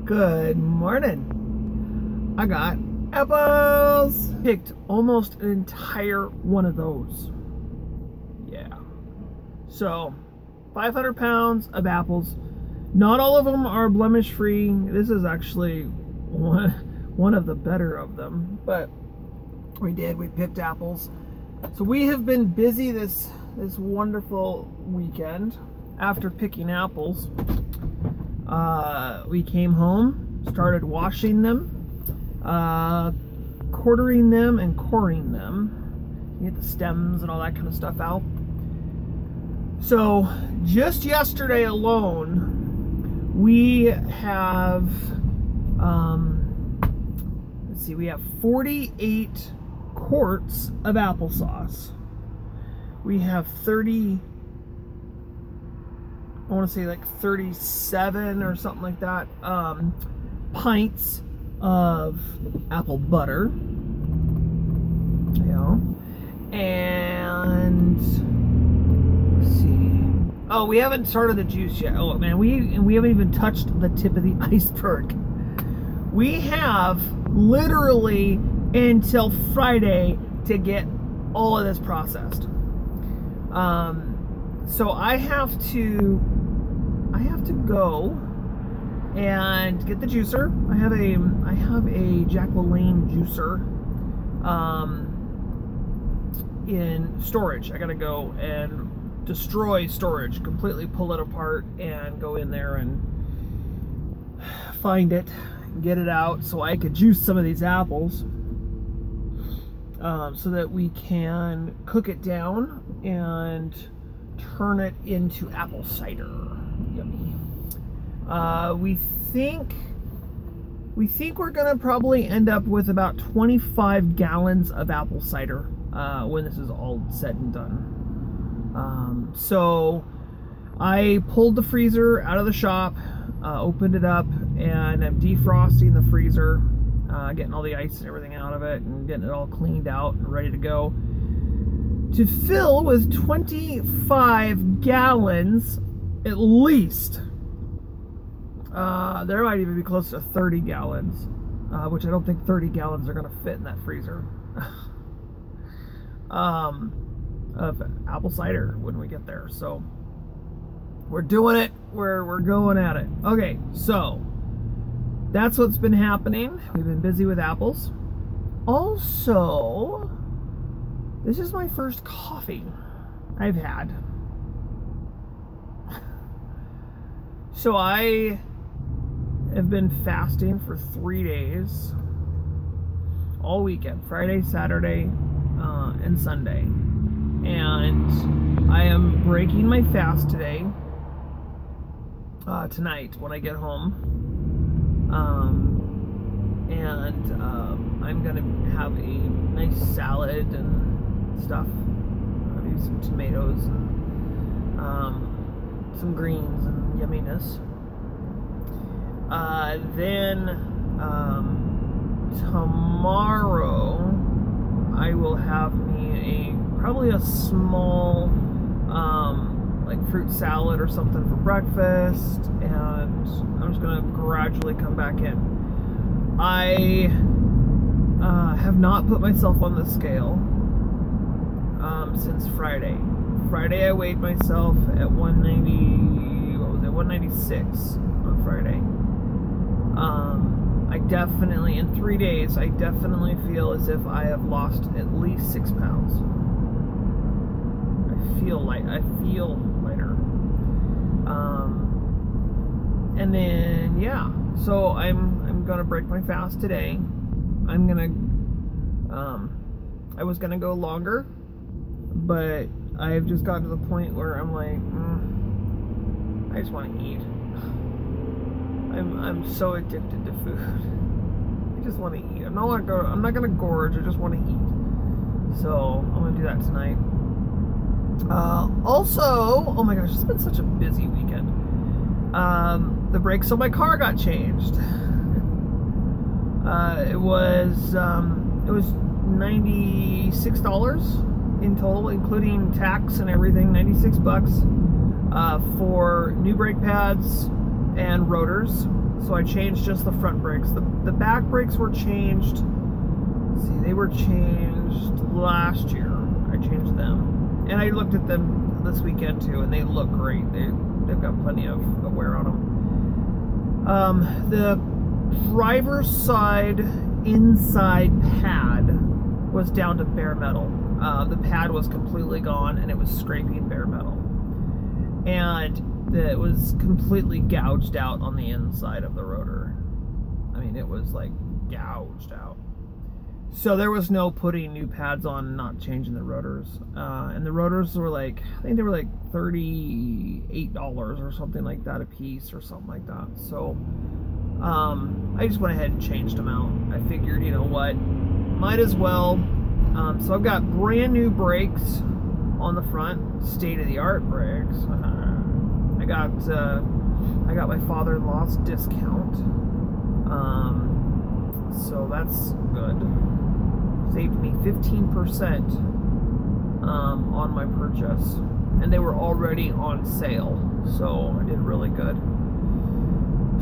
Good morning. I got apples. Picked almost an entire one of those. Yeah. So, 500 pounds of apples. Not all of them are blemish free. This is actually one of the better of them. But we picked apples. So we have been busy this wonderful weekend. After picking apples, we came home, started washing them, quartering them and coring them. You get the stems and all that kind of stuff out. So just yesterday alone, we have, let's see, we have 48 quarts of applesauce. We have 30, I want to say like 37 or something like that, pints of apple butter, you know, and let's see, oh, we haven't started the juice yet. Oh man, we haven't even touched the tip of the iceberg. We have literally until Friday to get all of this processed. So I have to go and get the juicer. I have a Jack LaLanne juicer in storage. I gotta go and destroy storage, completely pull it apart and go in there and find it, get it out so I could juice some of these apples, so that we can cook it down and turn it into apple cider. Yummy. We think we're gonna probably end up with about 25 gallons of apple cider when this is all said and done. So I pulled the freezer out of the shop, opened it up, and I'm defrosting the freezer, getting all the ice and everything out of it and getting it all cleaned out and ready to go to fill with 25 gallons at least. There might even be close to 30 gallons, which I don't think 30 gallons are going to fit in that freezer, of apple cider when we get there. So we're doing it. We're going at it. Okay, so that's what's been happening. We've been busy with apples. Also, this is my first coffee I've had. So I have been fasting for 3 days, all weekend, Friday, Saturday, and Sunday. And I am breaking my fast today, tonight when I get home. I'm gonna have a nice salad and stuff, maybe some tomatoes and some greens and yumminess. Then tomorrow I will have me probably a small like fruit salad or something for breakfast, and I'm just gonna gradually come back in. I have not put myself on the scale since Friday. Friday I weighed myself at 190, what was it, 196 on Friday. I definitely, in 3 days, I definitely feel as if I have lost at least 6 pounds. I feel lighter. And then, yeah, so I'm gonna break my fast today. I'm gonna, I was gonna go longer, but I've just gotten to the point where I'm like, I just want to eat. I'm so addicted to food. I just want to eat. I'm not gonna gorge. I just want to eat. So I'm gonna do that tonight. Also, oh my gosh, it's been such a busy weekend. The brakes on my car got changed. It was $96 in total, including tax and everything. 96 bucks for new brake pads and rotors. So I changed just the front brakes. The back brakes were changed. Let's see, they were changed last year. I changed them, and I looked at them this weekend too, and they look great. They've got plenty of wear on them. The driver's side inside pad was down to bare metal. The pad was completely gone, and it was scraping bare metal, and it was completely gouged out on the inside of the rotor. I mean, it was like gouged out. So there was no putting new pads on and not changing the rotors. And the rotors were like, I think they were like $38 or something like that a piece or something like that. So I just went ahead and changed them out. I figured, you know what, might as well. So I've got brand new brakes on the front, state-of-the-art brakes. I got my father-in-law's discount, so that's good. Saved me 15% on my purchase, and they were already on sale, so I did really good.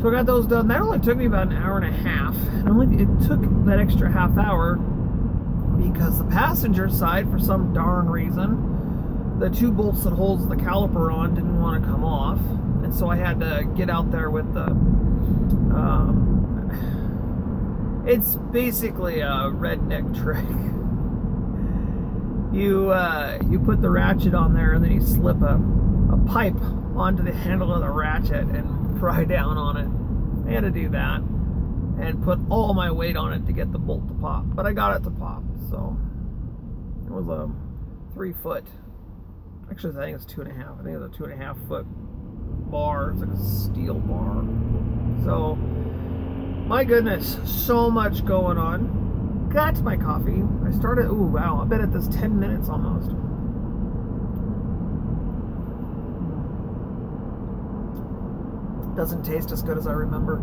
So I got those done. That only took me about an hour and a half, and it took that extra half hour because the passenger side, for some darn reason, the 2 bolts that holds the caliper on didn't want to come off, and so I had to get out there with the it's basically a redneck trick. You put the ratchet on there, and then you slip a pipe onto the handle of the ratchet and pry down on it. I had to do that and put all my weight on it to get the bolt to pop, but I got it to pop. So it was a 3 foot. Actually, I think it's 2.5. I think it's a 2.5 foot bar. It's like a steel bar. So, my goodness, so much going on. Got my coffee. I started, ooh, wow, I've been at this 10 minutes almost. Doesn't taste as good as I remember.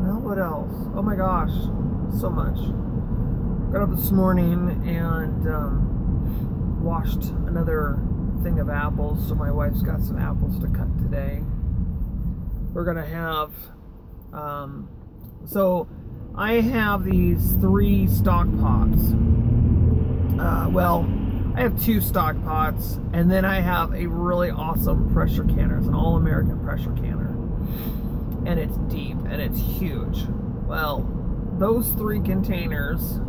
Well, what else? Oh my gosh, so much. Got up this morning and washed another thing of apples, so my wife's got some apples to cut today. We're gonna have so I have these 3 stock pots. Well, I have 2 stock pots, and then I have a really awesome pressure canner. It's an all-American pressure canner, and it's deep and it's huge. Well, those 3 containers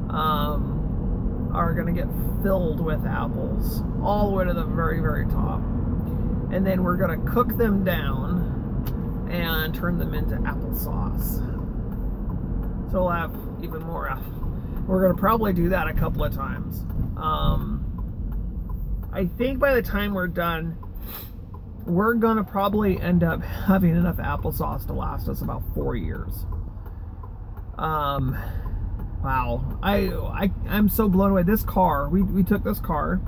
are gonna get filled with apples all the way to the very, very top, and then we're gonna cook them down and turn them into applesauce. So we'll have even more apple. We're gonna probably do that a couple of times. I think by the time we're done, we're gonna probably end up having enough applesauce to last us about 4 years. Wow, I'm so blown away. This car, we took this car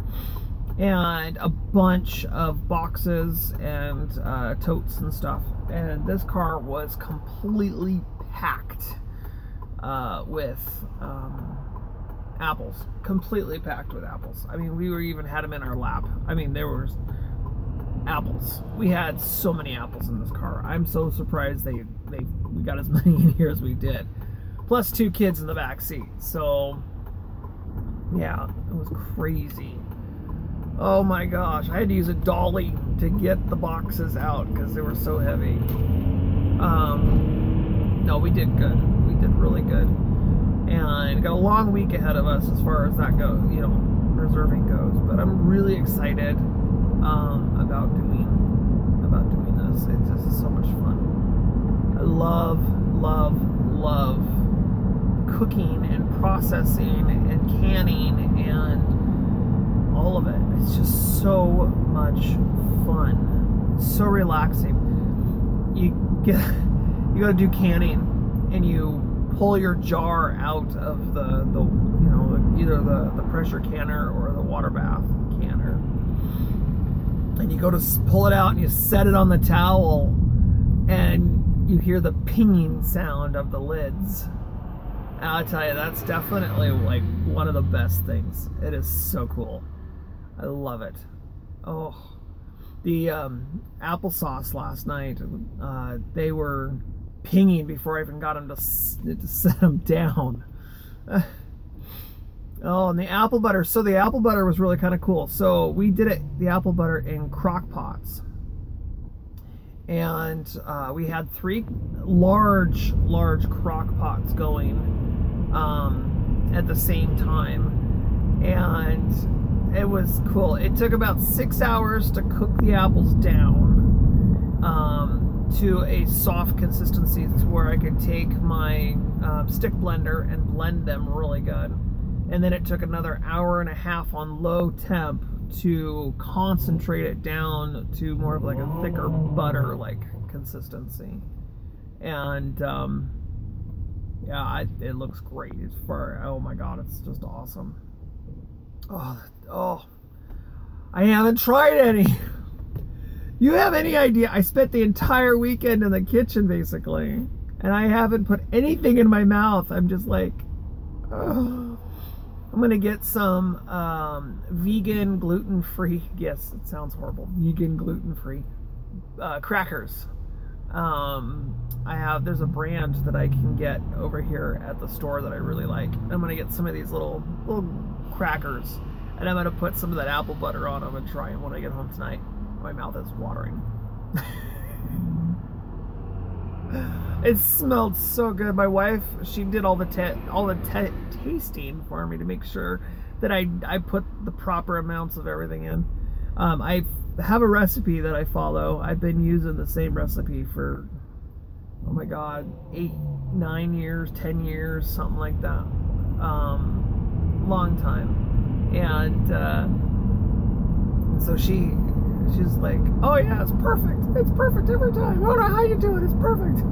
and a bunch of boxes and totes and stuff, and this car was completely packed with apples. Completely packed with apples. I mean, we even had them in our lap. I mean, there was apples. We had so many apples in this car. I'm so surprised we got as many in here as we did. Plus 2 kids in the back seat. So yeah, it was crazy. Oh my gosh, I had to use a dolly to get the boxes out because they were so heavy. No, we did good. We did really good. And got a long week ahead of us as far as that goes, you know, reserving goes. But I'm really excited about doing this. This is so much fun. I love cooking and processing and canning and all of it. It's just so much fun. It's so relaxing. You go to do canning and you pull your jar out of the you know, either the pressure canner or the water bath canner, and you go to pull it out and you set it on the towel and you hear the pinging sound of the lids. And I'll tell you, that's definitely like one of the best things. It is so cool. I love it. Oh. The applesauce last night, they were pinging before I even got them to set them down. Oh, and the apple butter. So the apple butter was really kind of cool. So we did the apple butter in crock pots. And we had 3 large crock pots going at the same time. And it was cool. It took about 6 hours to cook the apples down to a soft consistency to where I could take my stick blender and blend them really good. And then it took another 1.5 hours on low temp to concentrate it down to more of like a thicker butter like consistency. And yeah, it looks great. It's oh my god, it's just awesome. Oh, I haven't tried any. You have any idea? I spent the entire weekend in the kitchen basically, and I haven't put anything in my mouth. I'm just like, oh. I'm gonna get some vegan, gluten-free, yes, it sounds horrible, vegan, gluten-free crackers. There's a brand that I can get over here at the store that I really like. I'm gonna get some of these little crackers, and I'm gonna put some of that apple butter on them and try them when I get home tonight. My mouth is watering. It smelled so good. My wife, she did all the tasting for me to make sure that I put the proper amounts of everything in. I have a recipe that I follow. I've been using the same recipe for, oh my god, 8, 9 years, 10 years, something like that. Long time. And so she's like, oh yeah, it's perfect. It's perfect every time. I don't know how you do it. It's perfect.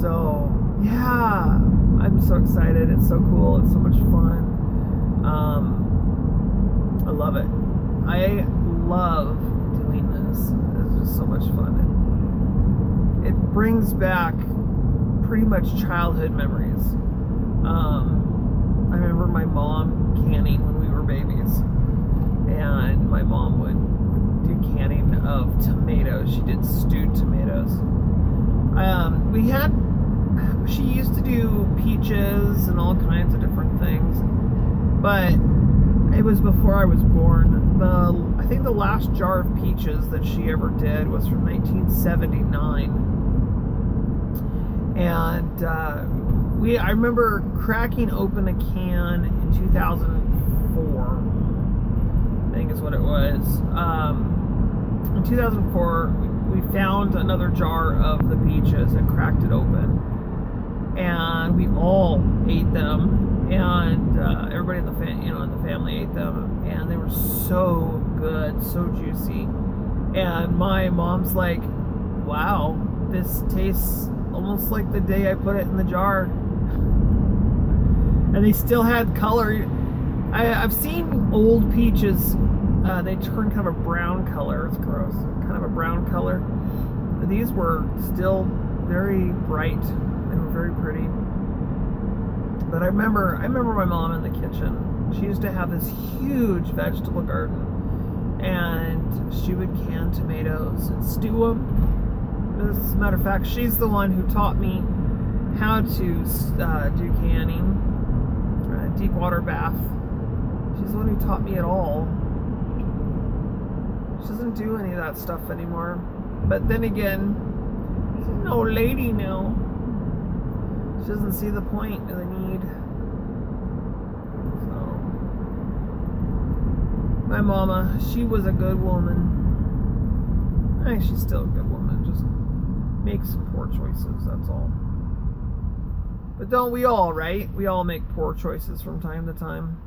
So yeah, I'm so excited. It's so cool. It's so much fun. I love it. I love doing this. It's just so much fun. It brings back pretty much childhood memories. I remember my mom canning when we were babies, and my mom would do canning of tomatoes. She did stewed tomatoes. She used to do peaches and all kinds of different things, but it was before I was born. I think the last jar of peaches that she ever did was from 1979, and I remember cracking open a can in 2004. I think is what it was. In 2004, we found another jar of the peaches and cracked it open, and we all ate them, and everybody in the family ate them, and they were so good, so juicy. And my mom's like, "Wow, this tastes almost like the day I put it in the jar." And they still had color. I've seen old peaches. They turn kind of a brown color. It's gross. Kind of a brown color. But these were still very bright and very pretty. But I remember my mom in the kitchen. She used to have this huge vegetable garden, and she would can tomatoes and stew them. As a matter of fact, she's the one who taught me how to do canning, deep water bath. She's the one who taught me it all. She doesn't do any of that stuff anymore. But then again, she's an old lady now. She doesn't see the point or the need. So, my mama, she was a good woman. She's still a good woman. Just makes some poor choices, that's all. But don't we all, right? We all make poor choices from time to time.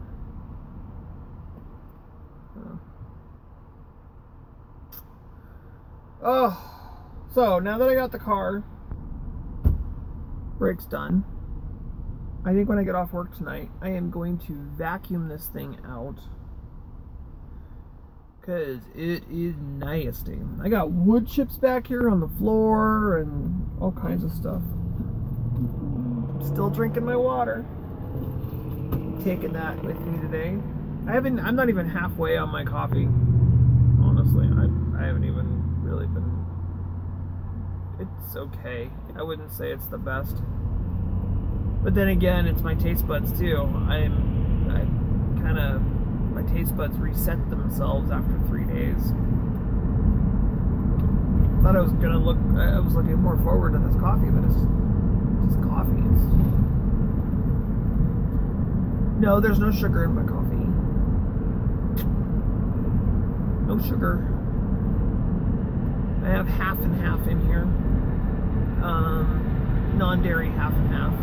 Oh, so now that I got the car brakes done, I think when I get off work tonight, I am going to vacuum this thing out, because it is nasty. I got wood chips back here on the floor and all kinds of stuff. Still drinking my water. Taking that with me today. I'm not even halfway on my coffee. honestly. I haven't even really been... It's okay. I wouldn't say it's the best. But then again, it's my taste buds too. I kind of... My taste buds reset themselves after 3 days. Thought I was gonna look... I was looking more forward to this coffee, but it's just coffee. No, there's no sugar in my coffee. No sugar. I have half and half in here. Non-dairy half and half.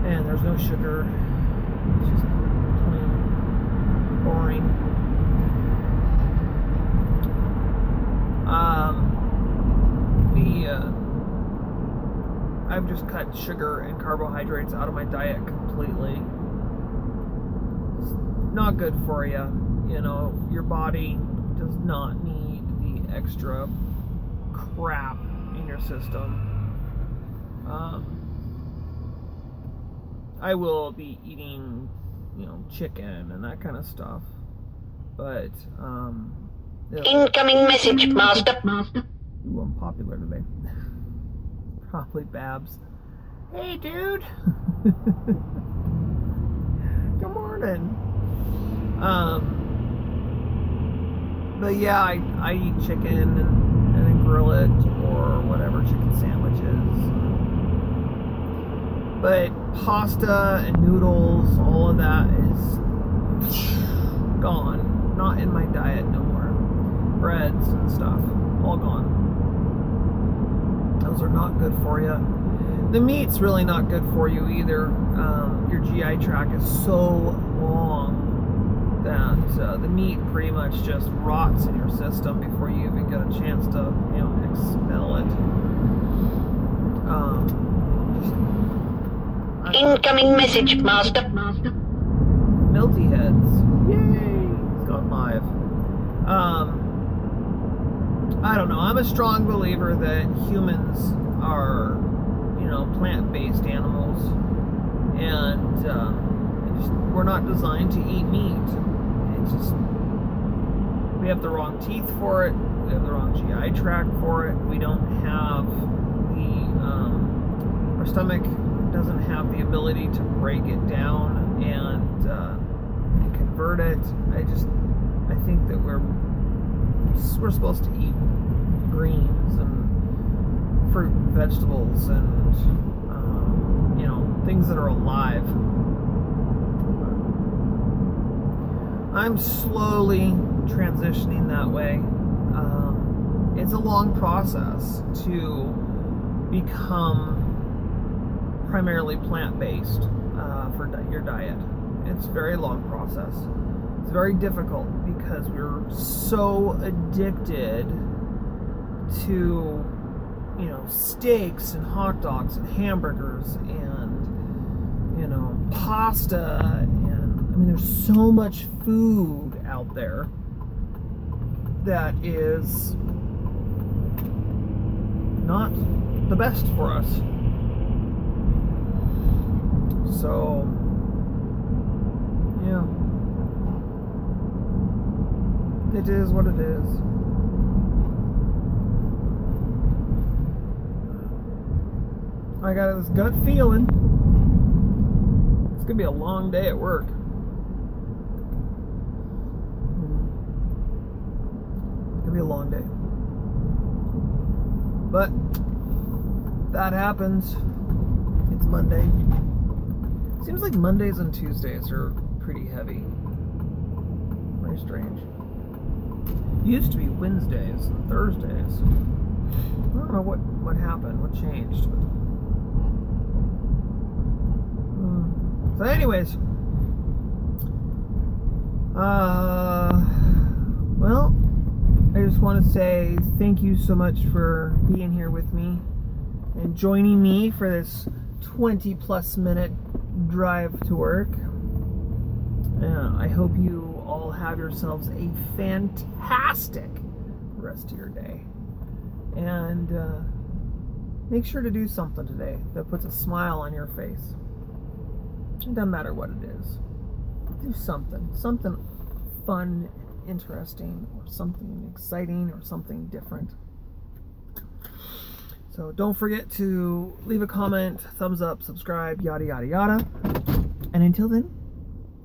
And there's no sugar. It's just plain boring. I've just cut sugar and carbohydrates out of my diet completely. It's not good for you. You know, your body does not need the extra crap in your system. I will be eating, you know, chicken and that kind of stuff, but incoming message, master. Ooh, I'm popular today. Probably Babs. Hey, dude. Good morning. But yeah, I eat chicken and I grill it or whatever, chicken sandwiches. But pasta and noodles, all of that is gone. Not in my diet no more. Breads and stuff, all gone. Those are not good for you. The meat's really not good for you either. Your GI tract is so long that the meat pretty much just rots in your system before you even get a chance to, you know, expel it. Incoming message, master. Milty heads. Yay! It's gone live. I don't know. I'm a strong believer that humans are, you know, plant-based animals, and we're not designed to eat meat. It's just we have the wrong teeth for it. We have the wrong GI tract for it. We don't have our stomach doesn't have the ability to break it down and convert it. I think that we're supposed to eat greens and fruit and vegetables and you know, things that are alive. I'm slowly transitioning that way. It's a long process to become primarily plant-based for your diet. It's a very long process. It's very difficult because we're so addicted to, you know, steaks and hot dogs and hamburgers and, you know, pasta, and I mean, there's so much food out there that is not the best for us. So, yeah, it is what it is. I got this gut feeling it's gonna be a long day at work. It's gonna be a long day, but that happens. It's Monday. Seems like Mondays and Tuesdays are pretty heavy. Very strange. It used to be Wednesdays and Thursdays. I don't know what happened, what changed. So anyways, well, I just want to say thank you so much for being here with me and joining me for this 20+ minute drive to work. I hope you all have yourselves a fantastic rest of your day, and make sure to do something today that puts a smile on your face. It doesn't matter what it is. Do something fun interesting or something exciting or something different. So don't forget to leave a comment, thumbs up, subscribe, yada, yada, yada. And until then,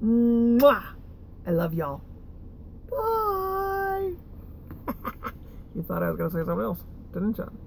mwah, I love y'all. Bye. You thought I was going to say something else, didn't you?